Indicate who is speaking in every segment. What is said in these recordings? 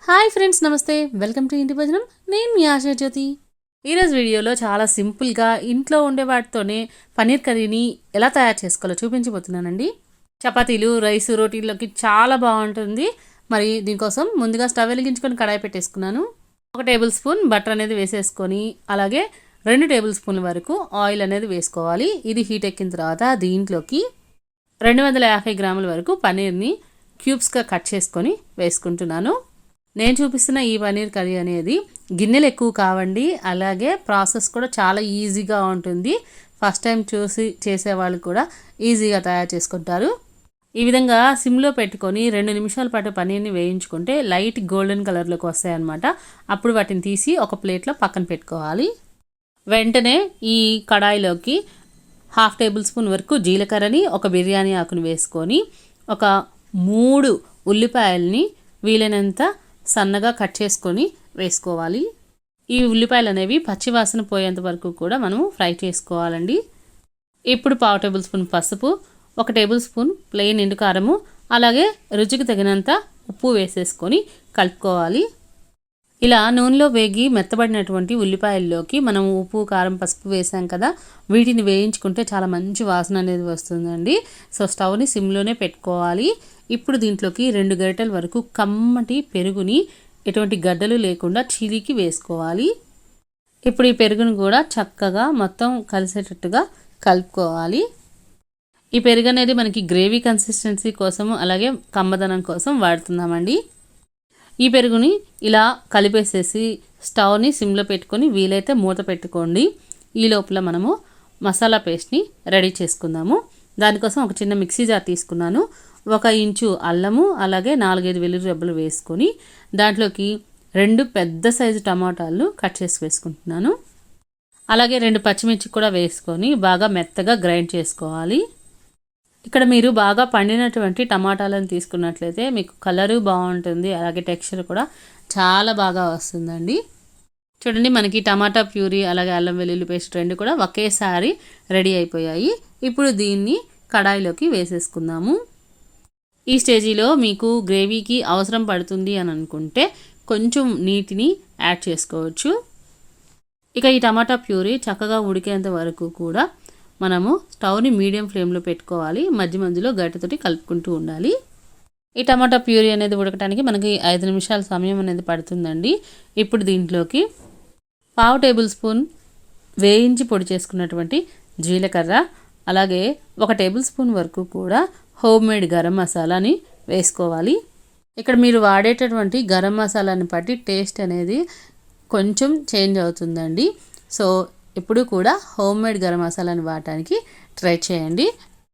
Speaker 1: Hi friends, నమస్తే. Welcome to ఇంటి భోజనం. నేను మీ ఆశా జ్యోతి. ఈరోజు వీడియోలో చాలా సింపుల్గా ఇంట్లో ఉండే వాటితోనే పన్నీర్ కర్రీని ఎలా తయారు చేసుకోవాలో చూపించబోతున్నానండి. చపాతీలు, రైస్, రోటీల్లోకి చాలా బాగుంటుంది. మరి దీనికోసం ముందుగా స్టవ్ వెలిగించుకొని కడాయి పెట్టేసుకున్నాను. 1 టేబుల్ స్పూన్ బటర్ అనేది వేసేసుకొని, అలాగే 2 టేబుల్ స్పూన్ల వరకు ఆయిల్ అనేది వేసుకోవాలి. ఇది హీట్ ఎక్కిన తర్వాత దీంట్లోకి 250 గ్రాముల వరకు పన్నీర్ని క్యూబ్స్గా కట్ చేసుకొని వేసుకుంటున్నాను. నేను చూపిస్తున్న ఈ పన్నీర్ కర్రీ అనేది గిన్నెలు ఎక్కువ కావండి, అలాగే ప్రాసెస్ కూడా చాలా ఈజీగా ఉంటుంది. ఫస్ట్ టైం చూసి చేసేవాళ్ళు కూడా ఈజీగా తయారు చేసుకుంటారు. ఈ విధంగా సిమ్లో పెట్టుకొని 2 నిమిషాల పాటు పన్నీర్ని వేయించుకుంటే లైట్ గోల్డెన్ కలర్లోకి వస్తాయన్నమాట. అప్పుడు వాటిని తీసి ఒక ప్లేట్లో పక్కన పెట్టుకోవాలి. వెంటనే ఈ కడాయిలోకి 1/2 టేబుల్ స్పూన్ వరకు జీలకర్రని, ఒక బిర్యానీ ఆకుని వేసుకొని, ఒక 3 ఉల్లిపాయల్ని వీలైనంత సన్నగా కట్ చేసుకొని వేసుకోవాలి. ఈ ఉల్లిపాయలు అనేవి పచ్చివాసన పోయేంత వరకు కూడా మనము ఫ్రై చేసుకోవాలండి. ఇప్పుడు 1/2 టేబుల్ స్పూన్ పసుపు, 1 టేబుల్ స్పూన్ ప్లెయిన్ ఎండు కారము, అలాగే రుచికి తగినంత ఉప్పు వేసేసుకొని కలుపుకోవాలి. ఇలా నూనెలో వేగి మెత్తబడినటువంటి ఉల్లిపాయల్లోకి మనం ఉప్పు, కారం, పసుపు వేసాం కదా, వీటిని వేయించుకుంటే చాలా మంచి వాసన అనేది వస్తుందండి. సో స్టవ్ని సిమ్లోనే పెట్టుకోవాలి. ఇప్పుడు దీంట్లోకి 2 గరిటెల వరకు కమ్మటి పెరుగుని ఎటువంటి గడ్డలు లేకుండా చిలికి వేసుకోవాలి. ఇప్పుడు ఈ పెరుగును కూడా చక్కగా మొత్తం కలిసేటట్టుగా కలుపుకోవాలి. ఈ పెరుగు అనేది మనకి గ్రేవీ కన్సిస్టెన్సీ కోసము, అలాగే కమ్మదనం కోసం వాడుతున్నామండి. ఈ పెరుగుని ఇలా కలిపేసేసి స్టవ్ని సిమ్లో పెట్టుకొని వీలైతే మూత పెట్టుకోండి. ఈ లోపల మనము మసాలా పేస్ట్ని రెడీ చేసుకుందాము. దానికోసం ఒక చిన్న మిక్సీ జార్ తీసుకున్నాను. 1 ఇంచు అల్లము, అలాగే 4-5 వెల్లుల్లి రెబ్బలు వేసుకొని దాంట్లోకి 2 పెద్ద సైజు టమాటాలు కట్ చేసి వేసుకుంటున్నాను. అలాగే 2 పచ్చిమిర్చి కూడా వేసుకొని బాగా మెత్తగా గ్రైండ్ చేసుకోవాలి. ఇక్కడ మీరు బాగా పండినటువంటి టమాటాలను తీసుకున్నట్లయితే మీకు కలరు బాగుంటుంది, అలాగే టెక్స్చర్ కూడా చాలా బాగా వస్తుందండి. చూడండి, మనకి టమాటా ప్యూరీ అలాగే అల్లం వెల్లుల్లి పేస్ట్ 2 కూడా ఒకేసారి రెడీ అయిపోయాయి. ఇప్పుడు దీన్ని కడాయిలోకి వేసేసుకుందాము. ఈ స్టేజీలో మీకు గ్రేవీకి అవసరం పడుతుంది అని అనుకుంటే కొంచెం నీటిని యాడ్ చేసుకోవచ్చు. ఇక ఈ టమాటా ప్యూరీ చక్కగా ఉడికేంత వరకు కూడా మనము స్టవ్ని మీడియం ఫ్లేమ్లో పెట్టుకోవాలి. మధ్య మధ్యలో గరిటెతోటి కలుపుకుంటూ ఉండాలి. ఈ టమాటా ప్యూరీ అనేది ఉడకడానికి మనకి 5 నిమిషాల సమయం అనేది పడుతుందండి. ఇప్పుడు దీంట్లోకి 1/2 టేబుల్ స్పూన్ వేయించి పొడి చేసుకున్నటువంటి జీలకర్ర, అలాగే 1 టేబుల్ స్పూన్ వరకు కూడా హోమ్ మేడ్ గరం మసాలాని వేసుకోవాలి. ఇక్కడ మీరు వాడేటటువంటి గరం మసాలాని బట్టి టేస్ట్ అనేది కొంచెం చేంజ్ అవుతుందండి. సో ఎప్పుడు కూడా హోమ్ మేడ్ గరం మసాలాని వాడటానికి ట్రై చేయండి.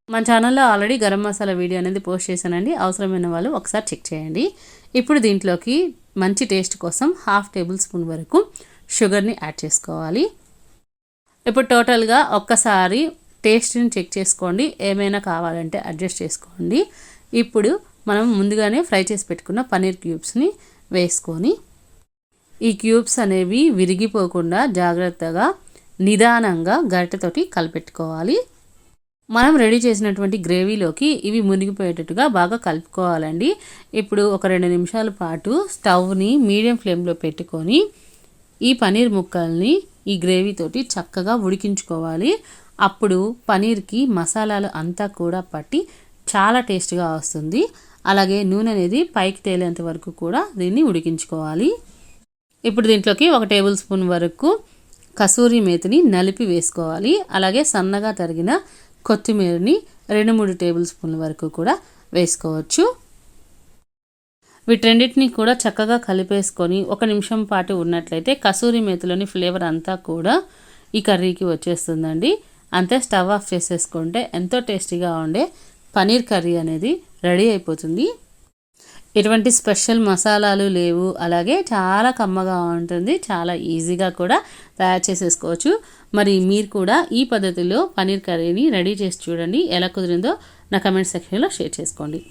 Speaker 1: మన ఛానల్లో ఆల్రెడీ గరం మసాలా వీడియో అనేది పోస్ట్ చేశానండి, అవసరమైన వాళ్ళు ఒకసారి చెక్ చేయండి. ఇప్పుడు దీంట్లోకి మంచి టేస్ట్ కోసం 1/2 టేబుల్ స్పూన్ వరకు షుగర్ని యాడ్ చేసుకోవాలి. ఇప్పుడు టోటల్గా ఒక్కసారి టేస్ట్ని చెక్ చేసుకోండి, ఏమైనా కావాలంటే అడ్జస్ట్ చేసుకోండి. ఇప్పుడు మనం ముందుగానే ఫ్రై చేసి పెట్టుకున్న పన్నీర్ క్యూబ్స్ని వేసుకొని, ఈ క్యూబ్స్ అనేవి విరిగిపోకుండా జాగ్రత్తగా నిదానంగా గరిటెతోటి కలిపెట్టుకోవాలి. మనం రెడీ చేసినటువంటి గ్రేవీలోకి ఇవి మునిగిపోయేటట్టుగా బాగా కలుపుకోవాలండి. ఇప్పుడు ఒక 2 నిమిషాల పాటు స్టవ్ని మీడియం ఫ్లేమ్లో పెట్టుకొని ఈ పన్నీర్ ముక్కల్ని ఈ గ్రేవీతోటి చక్కగా ఉడికించుకోవాలి. అప్పుడు పన్నీర్కి మసాలాలు అంతా కూడా పట్టి చాలా టేస్ట్గా వస్తుంది. అలాగే నూనె అనేది పైకి తేలేంత వరకు కూడా దీన్ని ఉడికించుకోవాలి. ఇప్పుడు దీంట్లోకి 1 టేబుల్ స్పూన్ వరకు కసూరి మేతిని నలిపి వేసుకోవాలి. అలాగే సన్నగా తరిగిన కొత్తిమీరని 2-3 టేబుల్ స్పూన్ల వరకు కూడా వేసుకోవచ్చు. వీటన్నిటిని కూడా చక్కగా కలిపేసుకొని 1 నిమిషం పాటు ఉన్నట్లయితే కసూరి మేతిలోని ఫ్లేవర్ అంతా కూడా ఈ కర్రీకి వచ్చేస్తుందండి. అంతే, స్టవ్ ఆఫ్ చేసేసుకుంటే ఎంతో టేస్టీగా ఉండే పన్నీర్ కర్రీ అనేది రెడీ అయిపోతుంది. ఎటువంటి స్పెషల్ మసాలాలు లేవు, అలాగే చాలా కమ్మగా ఉంటుంది. చాలా ఈజీగా కూడా తయారు చేసేసుకోవచ్చు. మరి మీరు కూడా ఈ పద్ధతిలో పన్నీర్ కర్రీని రెడీ చేసి చూడండి. ఎలా కుదిరిందో నా కమెంట్ సెక్షన్లో షేర్ చేసుకోండి.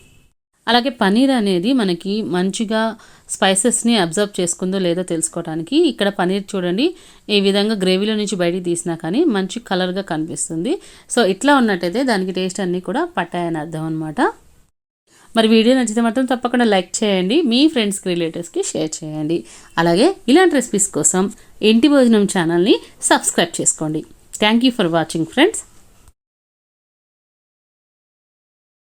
Speaker 1: అలాగే పన్నీర్ అనేది మనకి మంచిగా స్పైసెస్ని అబ్జర్వ్ చేసుకుందో లేదో తెలుసుకోవడానికి ఇక్కడ పన్నీర్ చూడండి, ఈ విధంగా గ్రేవీలో నుంచి బయటికి తీసినా కానీ మంచి కలర్గా కనిపిస్తుంది. సో ఇట్లా ఉన్నట్టయితే దానికి టేస్ట్ అన్నీ కూడా పట్టాయని అర్థం అనమాట. మరి వీడియో నచ్చితే మాత్రం తప్పకుండా లైక్ చేయండి, మీ ఫ్రెండ్స్కి రిలేటివ్స్కి షేర్ చేయండి. అలాగే ఇలాంటి రెసిపీస్ కోసం ఇంటి భోజనం ఛానల్ని సబ్స్క్రైబ్ చేసుకోండి. Thank you for watching friends.